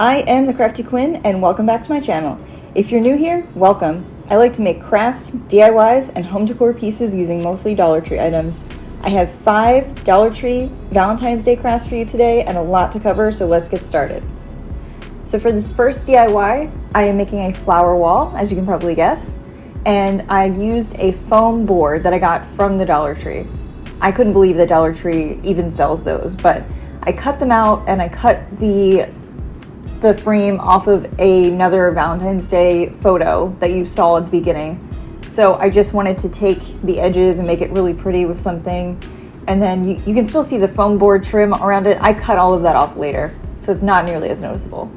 I am the Crafty Quinn, and welcome back to my channel. If you're new here, welcome. I like to make crafts, DIYs, and home decor pieces using mostly Dollar Tree items. I have 5 Dollar Tree Valentine's Day crafts for you today and a lot to cover, so let's get started. So for this first DIY, I am making a flower wall, as you can probably guess, and I used a foam board that I got from the Dollar Tree. I couldn't believe that Dollar Tree even sells those, but I cut them out and I cut the frame off of another Valentine's Day photo that you saw at the beginning. So I just wanted to take the edges and make it really pretty with something. And then you can still see the foam board trim around it. I cut all of that off later, so it's not nearly as noticeable.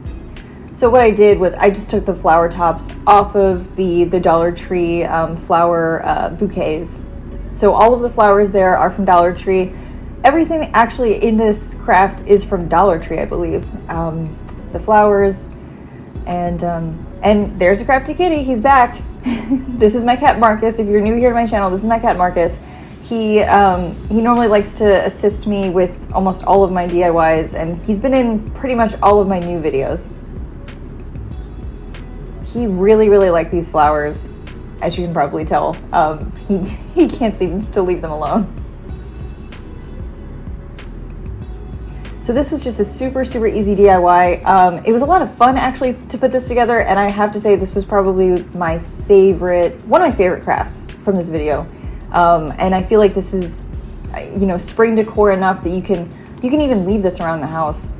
So what I did was I just took the flower tops off of the Dollar Tree flower bouquets. So all of the flowers there are from Dollar Tree. Everything actually in this craft is from Dollar Tree, I believe. The flowers, and there's a crafty kitty. He's back. This is my cat Marcus. If you're new here to my channel, this is my cat Marcus. He normally likes to assist me with almost all of my DIYs, and he's been in pretty much all of my new videos. He really liked these flowers, as you can probably tell. He can't seem to leave them alone. So this was just a super easy DIY. It was a lot of fun actually to put this together, and I have to say this was probably one of my favorite crafts from this video. And I feel like this is, spring decor enough that you can even leave this around the house.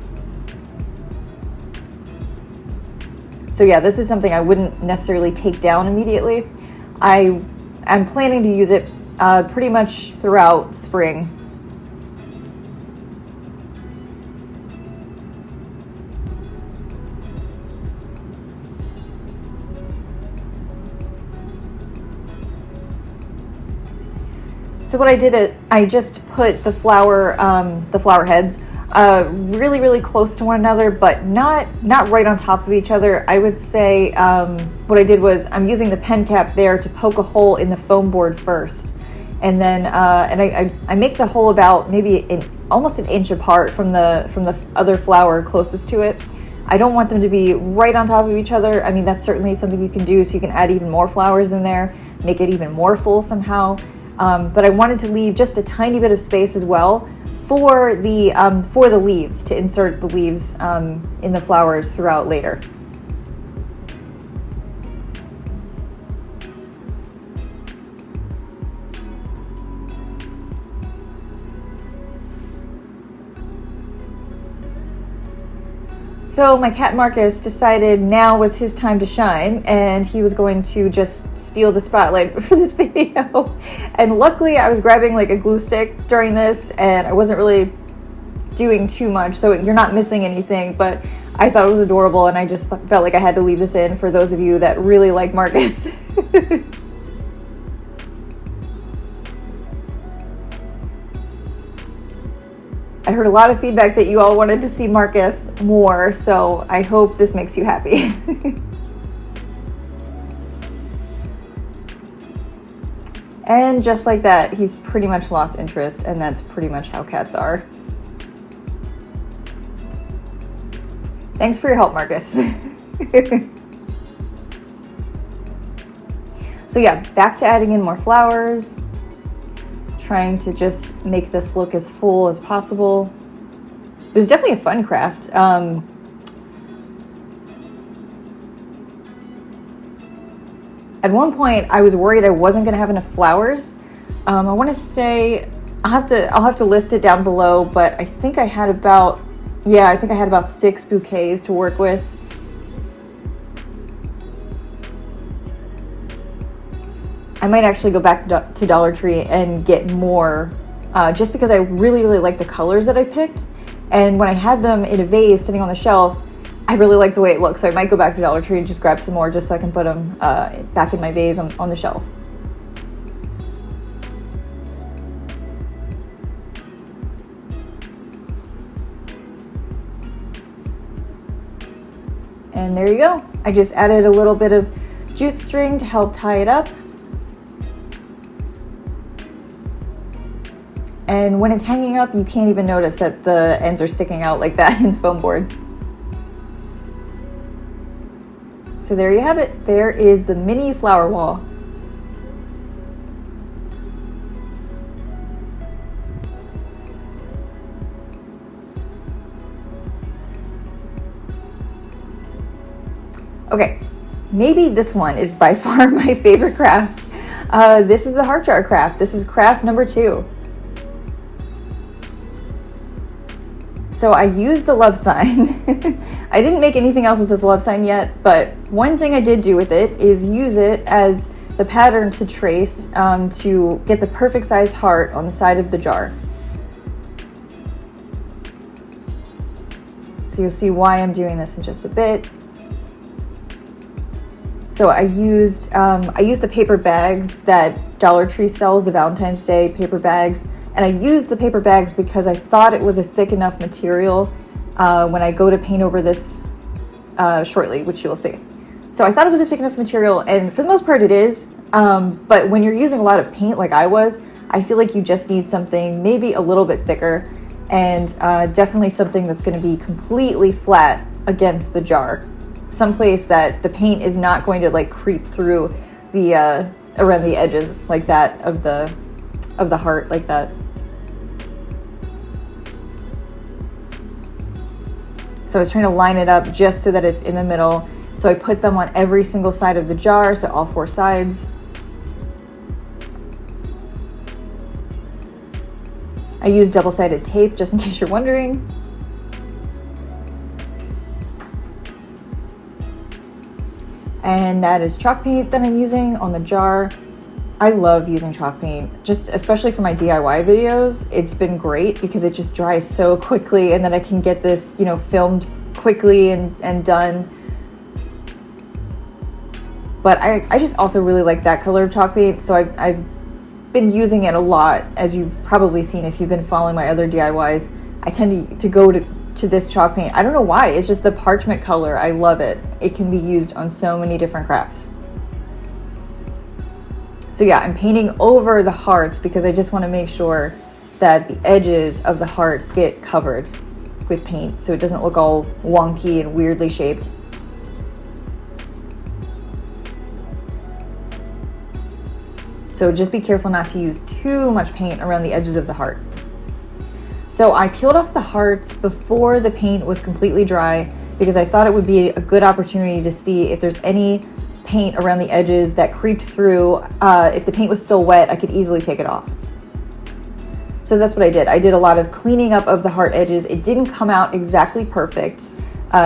So yeah, this is something I wouldn't necessarily take down immediately. I am planning to use it pretty much throughout spring. So what I did, I just put the flower heads really close to one another, but not right on top of each other. I would say what I did was I'm using the pen cap there to poke a hole in the foam board first, and then I make the hole about maybe almost an inch apart from the other flower closest to it. I don't want them to be right on top of each other. I mean, that's certainly something you can do, so you can add even more flowers in there, make it even more full somehow. But I wanted to leave just a tiny bit of space as well for the leaves, to insert the leaves in the flowers throughout later. So my cat Marcus decided now was his time to shine, and he was going to just steal the spotlight for this video. And luckily I was grabbing like a glue stick during this, and I wasn't really doing too much, so you're not missing anything, but I thought it was adorable, and I just felt like I had to leave this in for those of you that really like Marcus. I heard a lot of feedback that you all wanted to see Marcus more, so I hope this makes you happy. And just like that, he's pretty much lost interest, and that's pretty much how cats are. Thanks for your help, Marcus. So yeah, back to adding in more flowers. Trying to just make this look as full as possible. It was definitely a fun craft. At one point, I was worried I wasn't going to have enough flowers. I want to say I'll have to list it down below, but I think I had about 6 bouquets to work with. I might actually go back to Dollar Tree and get more, just because I really like the colors that I picked. And when I had them in a vase sitting on the shelf, I really like the way it looks. So I might go back to Dollar Tree and just grab some more just so I can put them back in my vase on the shelf. And there you go. I just added a little bit of jute string to help tie it up. And when it's hanging up, you can't even notice that the ends are sticking out like that in the foam board. So there you have it. There is the mini flower wall. Okay, maybe this one is by far my favorite craft. This is the heart jar craft. This is craft number 2. So I used the love sign. I didn't make anything else with this love sign yet, but one thing I did do with it is use it as the pattern to trace to get the perfect size heart on the side of the jar. So you'll see why I'm doing this in just a bit. So I used the paper bags that Dollar Tree sells, the Valentine's Day paper bags. And I used the paper bags because I thought it was a thick enough material when I go to paint over this shortly, which you will see. So I thought it was a thick enough material, and for the most part it is. But when you're using a lot of paint like I was, I feel like you just need something maybe a little bit thicker, and definitely something that's going to be completely flat against the jar. Someplace that the paint is not going to like creep through the around the edges like that of the heart like that. So I was trying to line it up just so that it's in the middle. So I put them on every single side of the jar, so all 4 sides. I used double-sided tape just in case you're wondering. And that is chalk paint that I'm using on the jar. I love using chalk paint, just especially for my DIY videos. It's been great because it just dries so quickly, and then I can get this, filmed quickly and done. But I just also really like that color of chalk paint, so I've been using it a lot, as you've probably seen if you've been following my other DIYs. I tend to go to this chalk paint. I don't know why, it's just the parchment color. I love it. It can be used on so many different crafts. So yeah, I'm painting over the hearts because I just want to make sure that the edges of the heart get covered with paint so it doesn't look all wonky and weirdly shaped. So just be careful not to use too much paint around the edges of the heart. So I peeled off the hearts before the paint was completely dry because I thought it would be a good opportunity to see if there's any paint around the edges that creeped through. If the paint was still wet, I could easily take it off. So that's what I did. I did a lot of cleaning up of the heart edges. It didn't come out exactly perfect,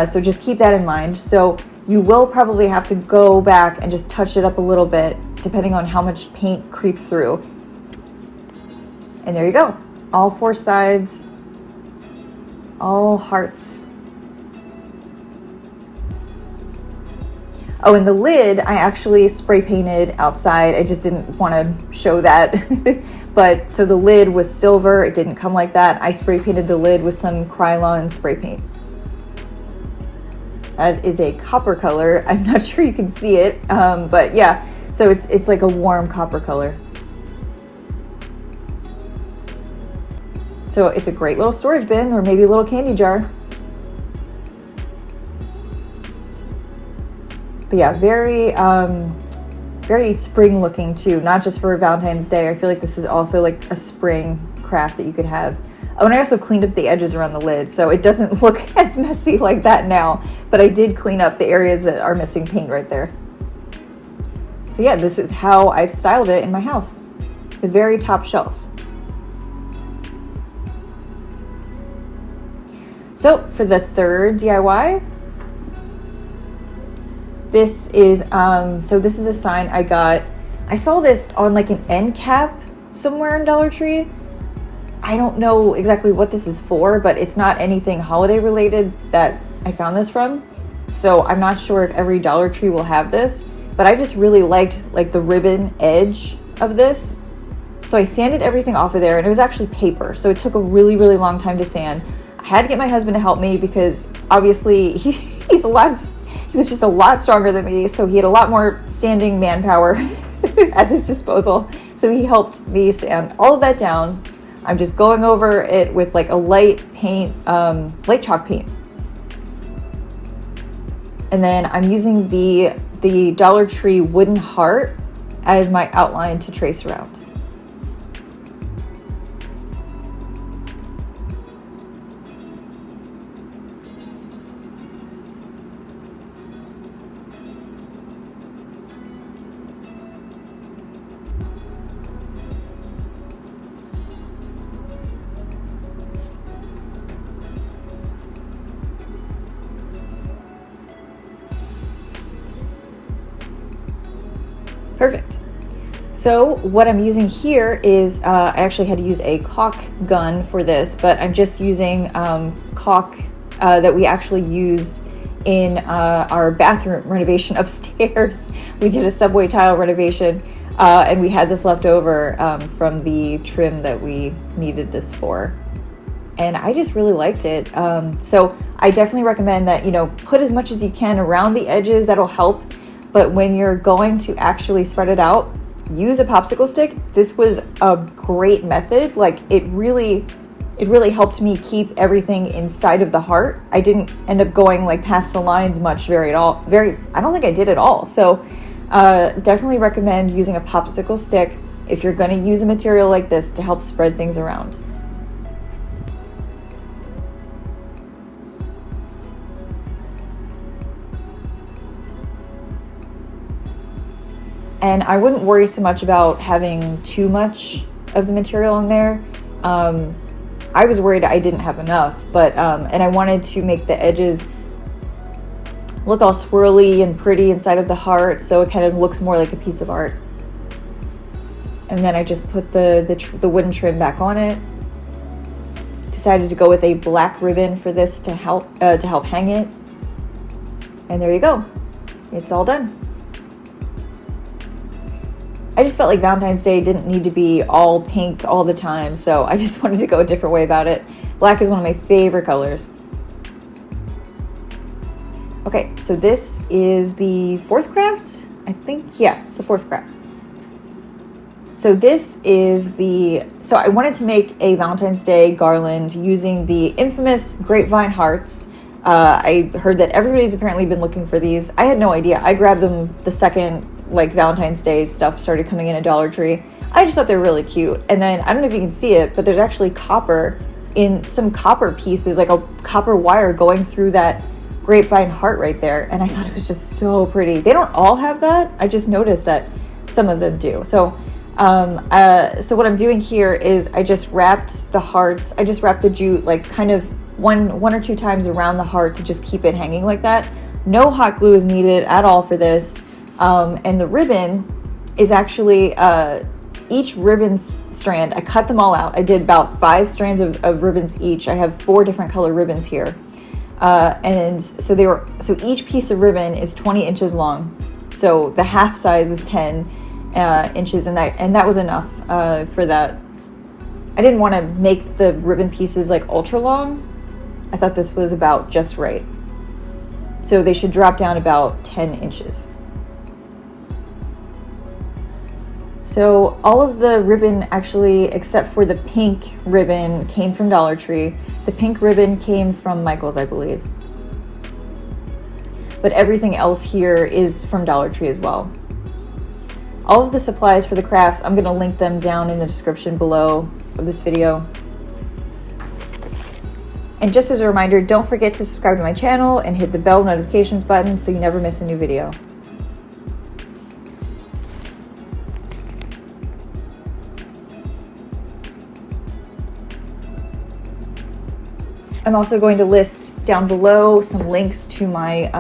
so just keep that in mind. So you will probably have to go back and just touch it up a little bit depending on how much paint creeped through. And there you go. All 4 sides, all hearts. Oh, and the lid, I actually spray painted outside. I just didn't want to show that. But so the lid was silver. It didn't come like that. I spray painted the lid with some Krylon spray paint. That is a copper color. I'm not sure you can see it, but yeah. So it's like a warm copper color. So it's a great little storage bin or maybe a little candy jar. But yeah, very spring looking too, not just for Valentine's Day. I feel like this is also like a spring craft that you could have. Oh, and I also cleaned up the edges around the lid, so it doesn't look as messy like that now, but I did clean up the areas that are missing paint right there. So yeah, this is how I've styled it in my house. The very top shelf. So for the third DIY, this is a sign I got. I saw this on like an end cap somewhere in Dollar Tree. I don't know exactly what this is for, but it's not anything holiday related that I found this from. So I'm not sure if every Dollar Tree will have this, but I just really liked like the ribbon edge of this. So I sanded everything off of there, and it was actually paper. So it took a really, really long time to sand. I had to get my husband to help me because obviously he was just a lot stronger than me, so he had a lot more sanding manpower at his disposal. So he helped me sand all of that down. I'm just going over it with like a light chalk paint. And then I'm using the Dollar Tree wooden heart as my outline to trace around. Perfect. So what I'm using here is, I actually had to use a caulk gun for this, but I'm just using caulk that we actually used in our bathroom renovation upstairs. We did a subway tile renovation, and we had this left over from the trim that we needed this for. And I just really liked it. So I definitely recommend that, you know, put as much as you can around the edges. That'll help. But when you're going to actually spread it out, use a popsicle stick. This was a great method. Like it really helped me keep everything inside of the heart. I didn't end up going like past the lines much I don't think I did at all. So definitely recommend using a popsicle stick if you're going to use a material like this to help spread things around. And I wouldn't worry so much about having too much of the material in there. I was worried I didn't have enough, but and I wanted to make the edges look all swirly and pretty inside of the heart, so it kind of looks more like a piece of art. And then I just put the wooden trim back on it. Decided to go with a black ribbon for this to help hang it. And there you go. It's all done. I just felt like Valentine's Day didn't need to be all pink all the time, so I just wanted to go a different way about it. Black is one of my favorite colors. Okay, so this is the fourth craft, I think. Yeah, it's the fourth craft. So so I wanted to make a Valentine's Day garland using the infamous Grapevine hearts. I heard that everybody's apparently been looking for these. I had no idea. I grabbed them the second like Valentine's Day stuff started coming in at Dollar Tree. I just thought they're really cute. And then I don't know if you can see it, but there's actually copper in some copper pieces, like a copper wire going through that Grapevine heart right there. And I thought it was just so pretty. They don't all have that. I just noticed that some of them do. So so what I'm doing here is I just wrapped the hearts. I just wrapped the jute like kind of one or two times around the heart to just keep it hanging like that. No hot glue is needed at all for this. And the ribbon is actually each ribbon strand. I cut them all out. I did about 5 strands of ribbons each. I have 4 different color ribbons here. And so each piece of ribbon is 20 inches long. So the half size is 10 inches, and that was enough for that. I didn't want to make the ribbon pieces like ultra long. I thought this was about just right. So they should drop down about 10 inches. So all of the ribbon, actually, except for the pink ribbon, came from Dollar Tree. The pink ribbon came from Michael's, I believe. But everything else here is from Dollar Tree as well. All of the supplies for the crafts, I'm going to link them down in the description below of this video. And just as a reminder, don't forget to subscribe to my channel and hit the bell notifications button so you never miss a new video. I'm also going to list down below some links to my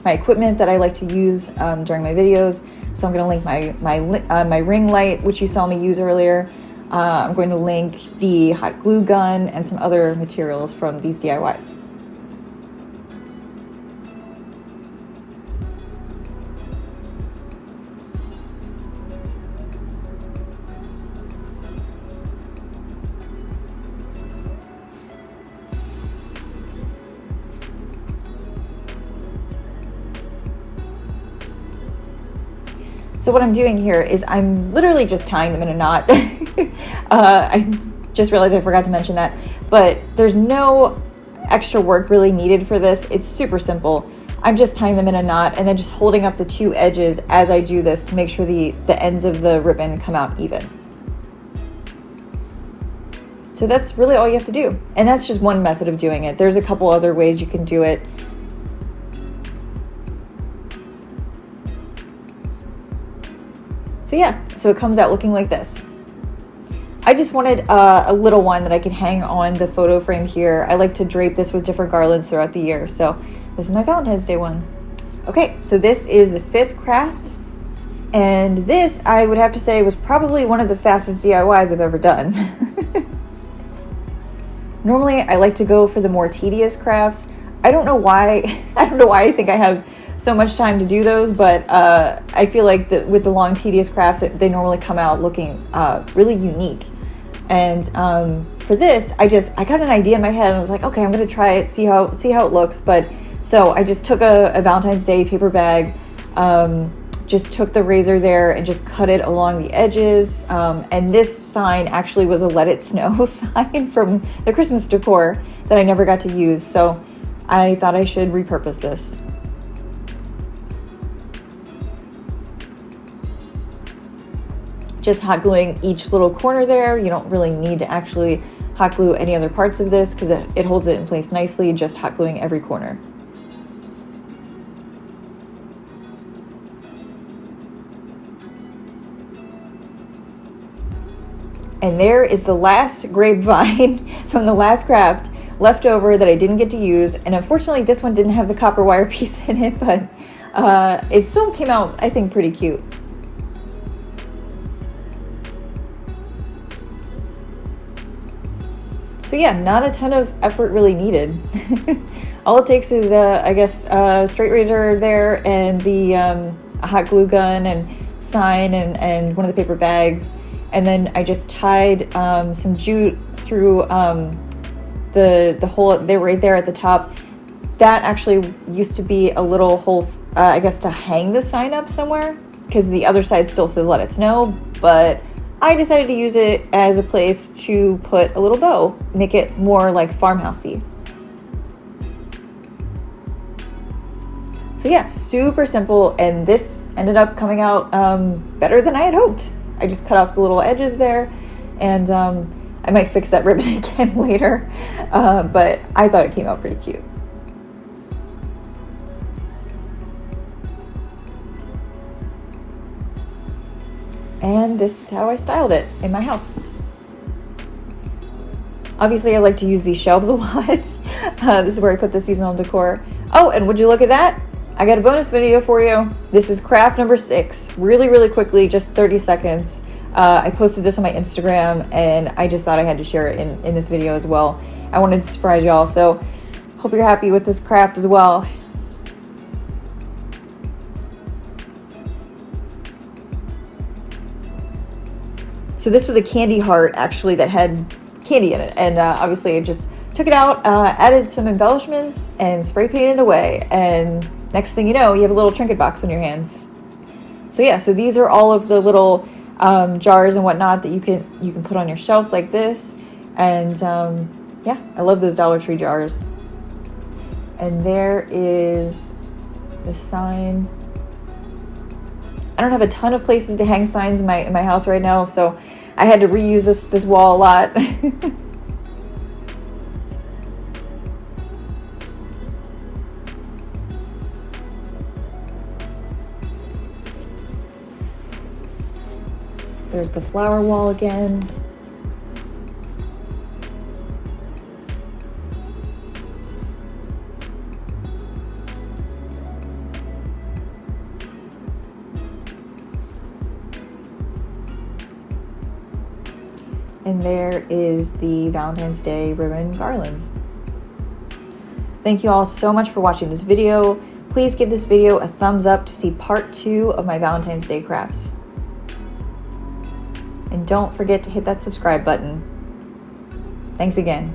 my equipment that I like to use during my videos. So I'm going to link my ring light, which you saw me use earlier. I'm going to link the hot glue gun and some other materials from these DIYs. So what I'm doing here is I'm literally just tying them in a knot. I just realized I forgot to mention that, but there's no extra work really needed for this. It's super simple. I'm just tying them in a knot and then just holding up the two edges as I do this to make sure the ends of the ribbon come out even. So that's really all you have to do. And that's just one method of doing it. There's a couple other ways you can do it. So yeah, so it comes out looking like this. I just wanted a little one that I could hang on the photo frame here. I like to drape this with different garlands throughout the year. So this is my Valentine's Day one. Okay, so this is the 5th craft. And this, I would have to say, was probably one of the fastest DIYs I've ever done. Normally, I like to go for the more tedious crafts. I don't know why. I don't know why I think I have so much time to do those, but I feel like with the long, tedious crafts, they normally come out looking really unique. And for this, I got an idea in my head and I was like, okay, I'm gonna try it, see how it looks. But so I just took a Valentine's Day paper bag, just took the razor there and just cut it along the edges. And this sign actually was a Let It Snow sign from the Christmas decor that I never got to use. So I thought I should repurpose this. Just hot gluing each little corner there. You don't really need to actually hot glue any other parts of this because it holds it in place nicely, just hot gluing every corner. And there is the last grapevine from the last craft left over that I didn't get to use. And unfortunately, this one didn't have the copper wire piece in it, but it still came out, I think, pretty cute. So yeah, not a ton of effort really needed. All it takes is, I guess, a straight razor there and the hot glue gun and sign and one of the paper bags. And then I just tied some jute through the hole there, right there at the top. That actually used to be a little hole, I guess, to hang the sign up somewhere because the other side still says Let It Snow, but I decided to use it as a place to put a little bow, make it more like farmhousey. So yeah, super simple, and this ended up coming out better than I had hoped. I just cut off the little edges there, and I might fix that ribbon again later, but I thought it came out pretty cute. And this is how I styled it in my house. Obviously, I like to use these shelves a lot. This is where I put the seasonal decor. Oh, and would you look at that? I got a bonus video for you. This is craft number 6. Really, really quickly, just 30 seconds. I posted this on my Instagram, and I just thought I had to share it in this video as well. I wanted to surprise y'all, so hope you're happy with this craft as well. So this was a candy heart, actually, that had candy in it. And obviously, I just took it out, added some embellishments, and spray painted away. And next thing you know, you have a little trinket box on your hands. So yeah, so these are all of the little jars and whatnot that you can put on your shelf like this. And yeah, I love those Dollar Tree jars. And there is the sign. I don't have a ton of places to hang signs in my house right now, so I had to reuse this wall a lot. There's the flower wall again. And there is the Valentine's Day ribbon garland. Thank you all so much for watching this video. Please give this video a thumbs up to see part 2 of my Valentine's Day crafts. And don't forget to hit that subscribe button. Thanks again.